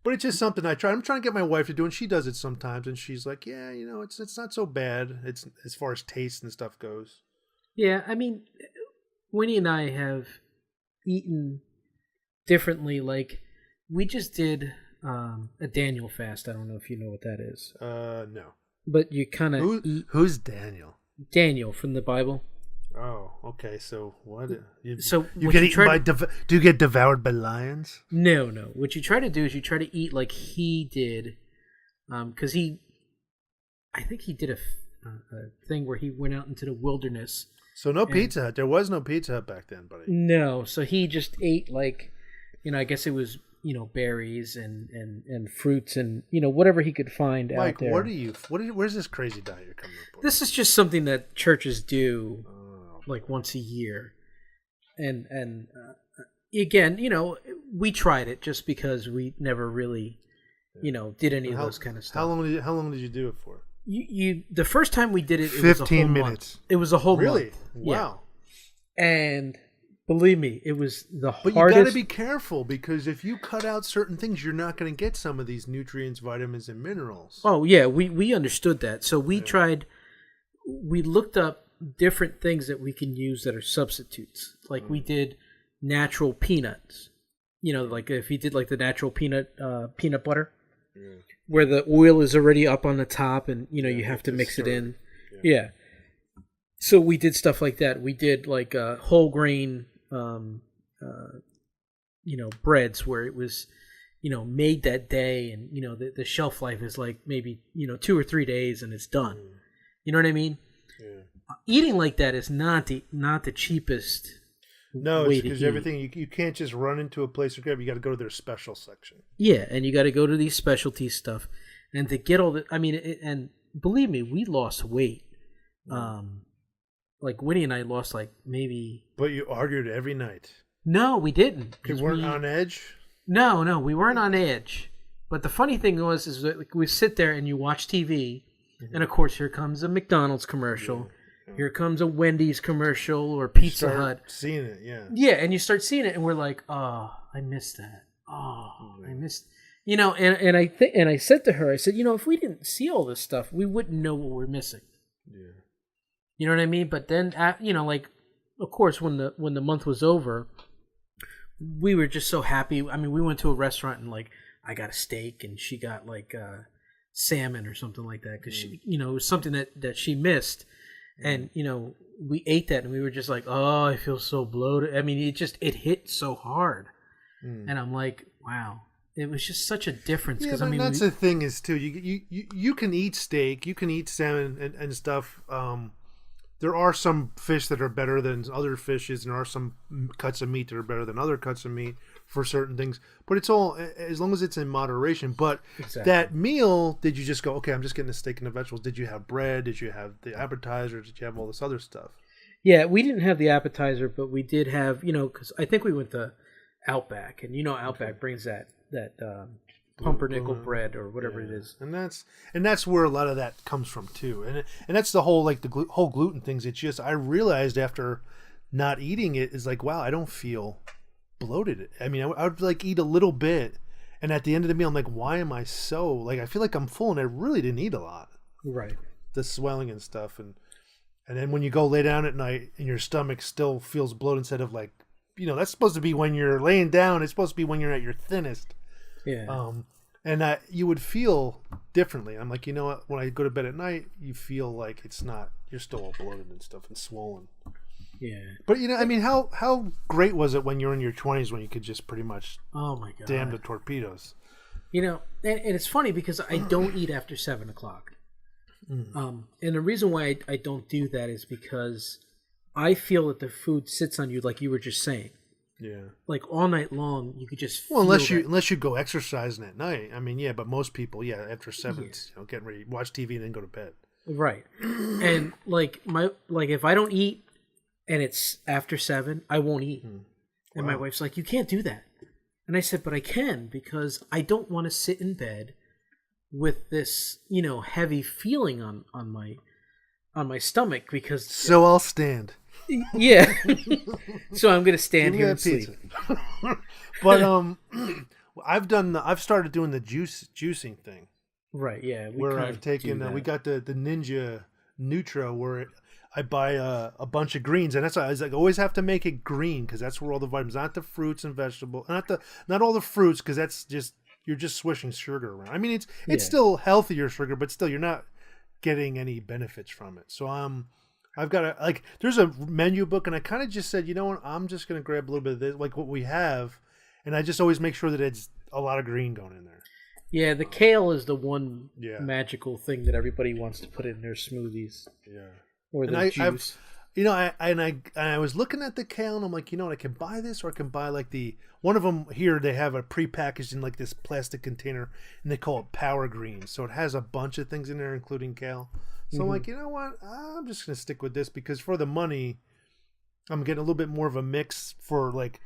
But it's just something I'm trying to get my wife to do, and she does it sometimes, and she's like, "Yeah, it's not so bad. It's as far as taste and stuff goes." Yeah, I mean, Winnie and I have eaten differently. Like, we just did a Daniel fast. I don't know if you know what that is. No. But you kind of eat... Who's Daniel? Daniel from the Bible. Oh, okay. So what? Do you get devoured by lions? No. What you try to do is you try to eat like he did, because I think he did a thing where he went out into the wilderness. So no Pizza Hut. There was no Pizza Hut back then, buddy. No. So he just ate like, I guess it was berries and fruits and whatever he could find Mike, out there. Where's this crazy diet you're coming up with? This is just something that churches do. Like once a year, and again, we tried it just because we never really, did any of those kind of stuff. How long did you do it for? You the first time we did it, 15 was a whole minutes. Month. It was a whole really? month. Wow. Yeah. And believe me, it was the hardest. But you got to be careful because if you cut out certain things, you're not going to get some of these nutrients, vitamins, and minerals. Oh yeah, we understood that. So we tried. We looked up different things that we can use that are substitutes. Like we did natural peanuts. Like if you did like the natural peanut butter, where the oil is already up on the top, and you have to mix it in. Yeah. So we did stuff like that. We did like whole grain, breads where it was, made that day, and the shelf life is like maybe 2 or 3 days, and it's done. You know what I mean? Yeah. Eating like that is not the cheapest. No, it's because everything you can't just run into a place to grab. You got to go to their special section. Yeah, and you got to go to these specialty stuff, and to get all the. I mean, and believe me, we lost weight. Like Winnie and I lost like maybe. But you argued every night. No, we didn't. You weren't on edge. No, we weren't on edge. But the funny thing is that we sit there and you watch TV, and of course here comes a McDonald's commercial. Yeah. Here comes a Wendy's commercial or Pizza Hut. Seeing it, yeah. Yeah, and you start seeing it, and we're like, "Oh, I missed that. Oh, I missed." And I said to her, I said, if we didn't see all this stuff, we wouldn't know what we're missing. Yeah. You know what I mean? But then, like, of course, when the month was over, we were just so happy. I mean, we went to a restaurant and like I got a steak and she got like salmon or something like that because she, it was something that she missed. And, we ate that and we were just like, oh, I feel so bloated. I mean, it hit so hard. And I'm like, wow, it was just such a difference. Yeah, that's the thing is too, you can eat steak, you can eat salmon and stuff. there are some fish that are better than other fishes, and there are some cuts of meat that are better than other cuts of meat for certain things. But it's all as long as it's in moderation. But that meal, did you just go, okay, I'm just getting the steak and the vegetables? Did you have bread? Did you have the appetizer? Did you have all this other stuff? Yeah, we didn't have the appetizer, but we did have, because I think we went to Outback, and Outback brings that pumpernickel bread or whatever it is, and that's where a lot of that comes from too, and that's the whole whole gluten things. It's just I realized after not eating it is like, wow, I don't feel bloated. I mean, I would like eat a little bit, and at the end of the meal, I'm like, why am I so like I feel like I'm full, and I really didn't eat a lot. Right. The swelling and stuff, and then when you go lay down at night and your stomach still feels bloated instead of like, that's supposed to be when you're laying down. It's supposed to be when you're at your thinnest. Yeah. And you would feel differently. I'm like, you know what? When I go to bed at night, you feel like it's not. You're still all bloated and stuff and swollen. Yeah. But I mean, how great was it when you were in your 20s when you could just pretty much, oh my god, damn the torpedoes. And it's funny because I don't eat after 7:00. And the reason why I don't do that is because I feel that the food sits on you, like you were just saying. Yeah. Like all night long, you could just feel unless you go exercising at night. I mean, yeah, but most people, after 7, getting ready, watch TV and then go to bed. Right. And like if I don't eat and it's after 7, I won't eat. And my wife's like, you can't do that. And I said, but I can, because I don't want to sit in bed with this, heavy feeling on my stomach, because so I'll stand. Yeah. So I'm gonna stand here and sleep. But I've started doing the juicing thing. Right. Yeah. Where I've taken we got the Ninja Nutra where I buy a bunch of greens, and that's why I was like, always have to make it green because that's where all the vitamins, not the fruits and vegetables, not all the fruits, because that's just you're just swishing sugar around. I mean, it's still healthier sugar, but still you're not getting any benefits from it. So I've got there's a menu book, and I kind of just said, you know what, I'm just gonna grab a little bit of this, like what we have, and I just always make sure that it's a lot of green going in there. Yeah, the kale is the one magical thing that everybody wants to put in their smoothies. Yeah. Or the juice. I was looking at the kale, and I'm like, you know what, I can buy this, or I can buy like one of them here. They have a prepackaged in like this plastic container, and they call it Power Green. So it has a bunch of things in there, including kale. So I'm like, you know what, I'm just gonna stick with this because for the money, I'm getting a little bit more of a mix for like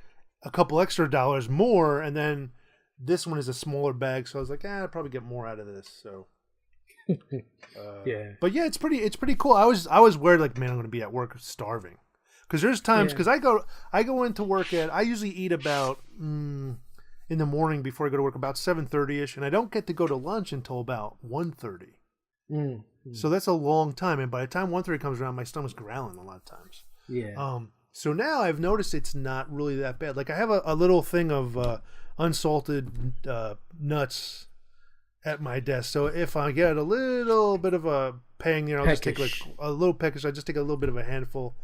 a couple extra dollars more, and then this one is a smaller bag. So I was like, I'll probably get more out of this. So. But yeah, it's pretty cool. I was worried like, man, I'm gonna be at work starving, because there's times because I go into work I usually eat about in the morning before I go to work about 7:30ish, and I don't get to go to lunch until about 1:30. So that's a long time, and by the time 1:30 comes around, my stomach's growling a lot of times. So now I've noticed it's not really that bad. Like I have a little thing of unsalted nuts at my desk, so if I get a little bit of a pang, I'll just take like a little peckish. I just take a little bit of a handful,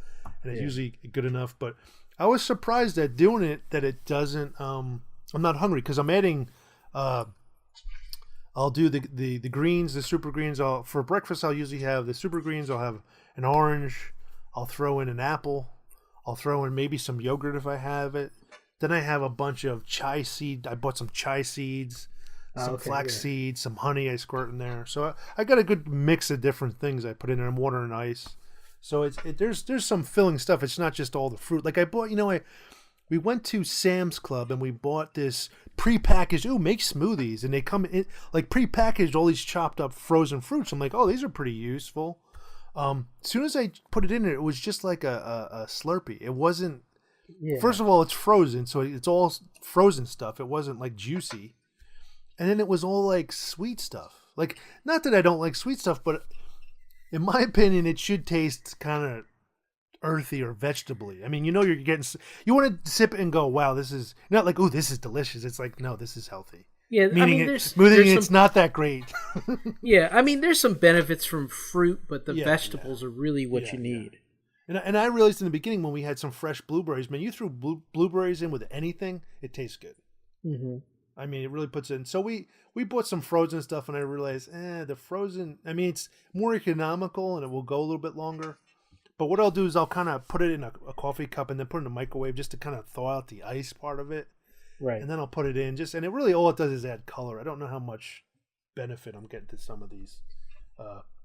and it's usually good enough. But I was surprised at doing it that it doesn't. I'm not hungry because I'm adding. I'll do the greens, the super greens. For breakfast, I'll usually have the super greens. I'll have an orange. I'll throw in an apple. I'll throw in maybe some yogurt if I have it. Then I have a bunch of chai seed. I bought some chai seeds. Some flax seeds, some honey I squirt in there. So I got a good mix of different things I put in there, and water and ice. So there's some filling stuff. It's not just all the fruit. Like I bought, we went to Sam's Club and we bought this prepackaged, make smoothies. And they come in like prepackaged all these chopped up frozen fruits. I'm like, oh, these are pretty useful. As soon as I put it in there, it was just like a Slurpee. It wasn't, first of all, it's frozen. So it's all frozen stuff. It wasn't like juicy. And then it was all like sweet stuff. Like, not that I don't like sweet stuff, but in my opinion, it should taste kind of earthy or vegetably. I mean, you're getting, you want to sip it and go, wow, this is not like, oh, this is delicious. It's like, no, this is healthy. Yeah, meaning it's not that great. Yeah, I mean, there's some benefits from fruit, but the vegetables are really what you need. And I realized in the beginning when we had some fresh blueberries, man, you threw blueberries in with anything, it tastes good. Mm-hmm. I mean, it really puts it in. So we bought some frozen stuff, and I realized, the frozen, I mean, it's more economical, and it will go a little bit longer. But what I'll do is I'll kind of put it in a coffee cup and then put it in a microwave just to kind of thaw out the ice part of it. Right. And then I'll put it in and it really all it does is add color. I don't know how much benefit I'm getting to some of these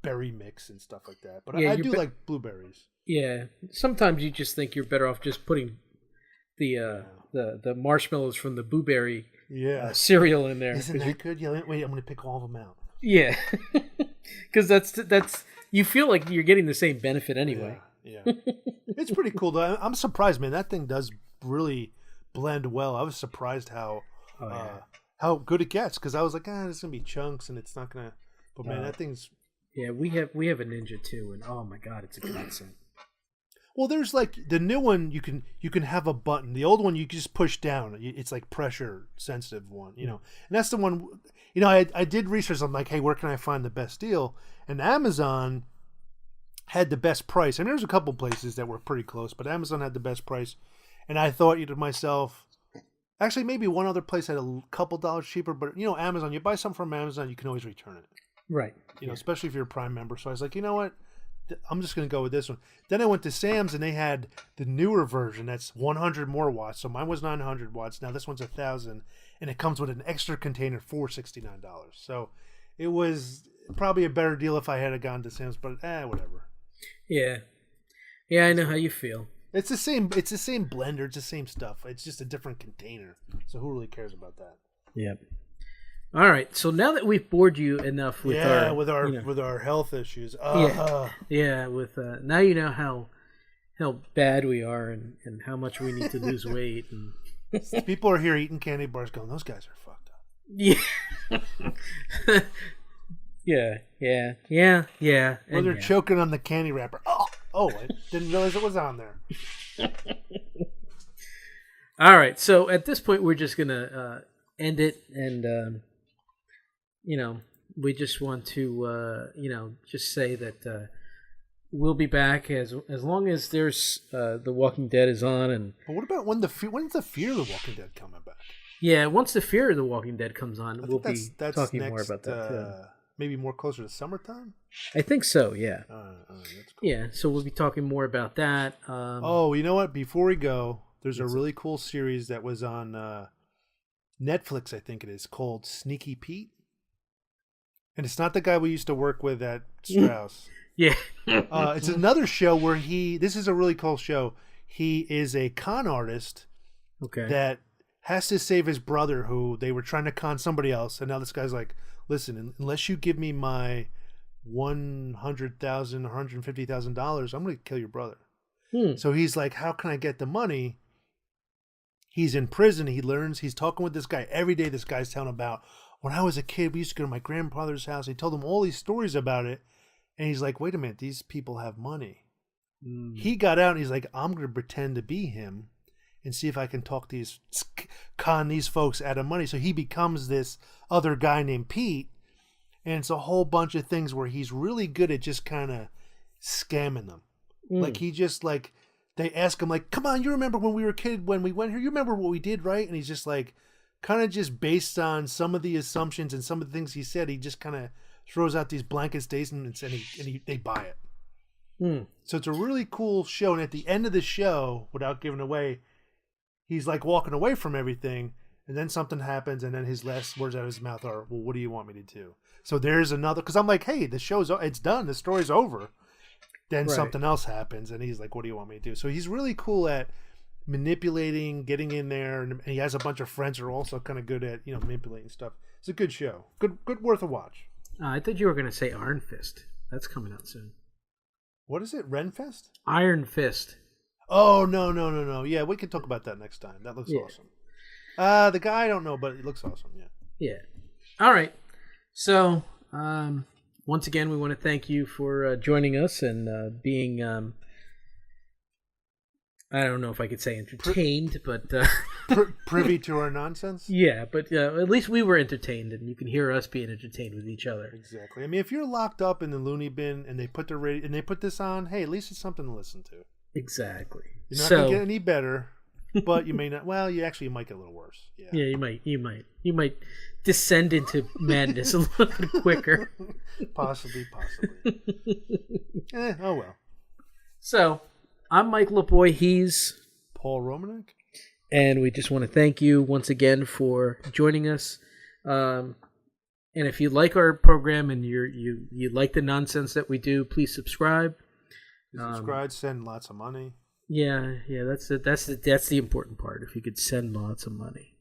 berry mix and stuff like that. But I do like blueberries. Yeah. Sometimes you just think you're better off just putting the marshmallows from the blueberry cereal in there. Isn't that good? Yeah. Wait, I'm going to pick all of them out. Yeah. Because that's you feel like you're getting the same benefit anyway. Yeah. It's pretty cool though. I'm surprised, man. That thing does really blend well. I was surprised how good it gets because I was like, there's gonna be chunks and it's not gonna. But man, that thing's. Yeah, we have a Ninja too, and oh my god, it's a godsend. Well, there's like the new one. You can have a button. The old one you can just push down. It's like pressure sensitive one, and that's the one. I did research. I'm like, hey, where can I find the best deal? And Amazon had the best price, and there's a couple places that were pretty close, but Amazon had the best price. And I thought to myself, actually, maybe one other place had a couple dollars cheaper, but Amazon, you buy something from Amazon, you can always return it. Right. Especially if you're a Prime member. So I was like, you know what? I'm just going to go with this one. Then I went to Sam's and they had the newer version that's 100 more watts. So mine was 900 watts. Now this one's 1,000, and it comes with an extra container for $69. So it was probably a better deal if I had gone to Sam's, but whatever. Yeah. Yeah, I know how you feel. It's the same blender. It's the same stuff. It's just a different container. So who really cares about that? Yep. All right. So now that we've bored you enough with our health issues. Now you know how bad we are and how much we need to lose weight. And people are here eating candy bars, going, "Those guys are fucked up." Yeah. yeah. Or they're choking on the candy wrapper. Oh, I didn't realize it was on there. All right, so at this point, we're just gonna end it, and we just want to just say that we'll be back as long as there's The Walking Dead is on. And but what about when's the Fear of the Walking Dead coming back? Yeah, once the Fear of the Walking Dead comes on, we'll be talking more about that too. Maybe more closer to summertime? I think so, yeah. That's cool. Yeah, so we'll be talking more about that. You know what? Before we go, there's a really cool series that was on Netflix, I think it is, called Sneaky Pete. And it's not the guy we used to work with at Strauss. Yeah. It's another show where this is a really cool show. He is a con artist that has to save his brother who they were trying to con somebody else. And now this guy's like, listen, unless you give me my $100,000 or $150,000, I'm going to kill your brother. So he's like, how can I get the money? He's in prison. He learns. He's talking with this guy every day. This guy's telling about, when I was a kid, we used to go to my grandfather's house. He told him all these stories about it. And he's like, wait a minute, these people have money. He got out and he's like, I'm going to pretend to be him and see if I can con these folks out of money. So he becomes this other guy named Pete, and it's a whole bunch of things where he's really good at just kind of scamming them. Like they ask him like, come on, you remember when we were a kid, when we went here, you remember what we did, right? And he's just like, kind of just based on some of the assumptions and some of the things he said, he just kind of throws out these blanket statements and they buy it. So it's a really cool show. And at the end of the show, without giving away, he's like walking away from everything, and then something happens, and then his last words out of his mouth are, well, what do you want me to do? So there's another, because I'm like, hey, the show's, it's done, the story's over. Then something else happens, and he's like, what do you want me to do? So he's really cool at manipulating, getting in there, and he has a bunch of friends who are also kind of good at, manipulating stuff. It's a good show. Good worth a watch. I thought you were going to say Iron Fist. That's coming out soon. What is it, Renfest? Iron Fist. Oh, no. Yeah, we can talk about that next time. That looks awesome. The guy I don't know, but it looks awesome, Yeah. All right. So, once again, we want to thank you for joining us and being, I don't know if I could say entertained, but... privy to our nonsense? Yeah, but at least we were entertained, and you can hear us being entertained with each other. Exactly. I mean, if you're locked up in the loony bin and they put this on, hey, at least it's something to listen to. Exactly. You're not going to get any better, but you may not. Well, you might get a little worse. Yeah, you might descend into madness a little bit quicker. Possibly. Oh well. So, I'm Mike LaPoy. He's Paul Romanek? and we just want to thank you once again for joining us. And if you like our program and you like the nonsense that we do, please subscribe. Subscribe, send lots of money. Yeah, that's it. That's the important part. If you could send lots of money,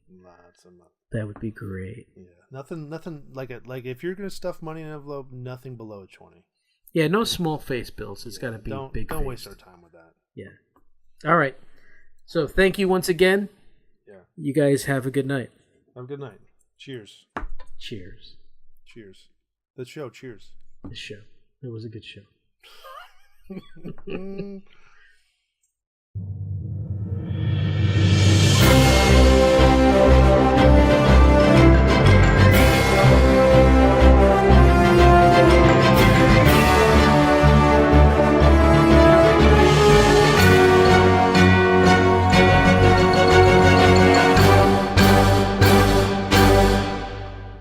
that would be great. Yeah, nothing like it. Like if you're gonna stuff money in an envelope, nothing below 20. Yeah, no small face bills. It's got to be big. Don't waste our time with that. Yeah. All right. So thank you once again. Yeah. You guys have a good night. Have a good night. Cheers. Cheers. Cheers. The show. Cheers. The show. It was a good show.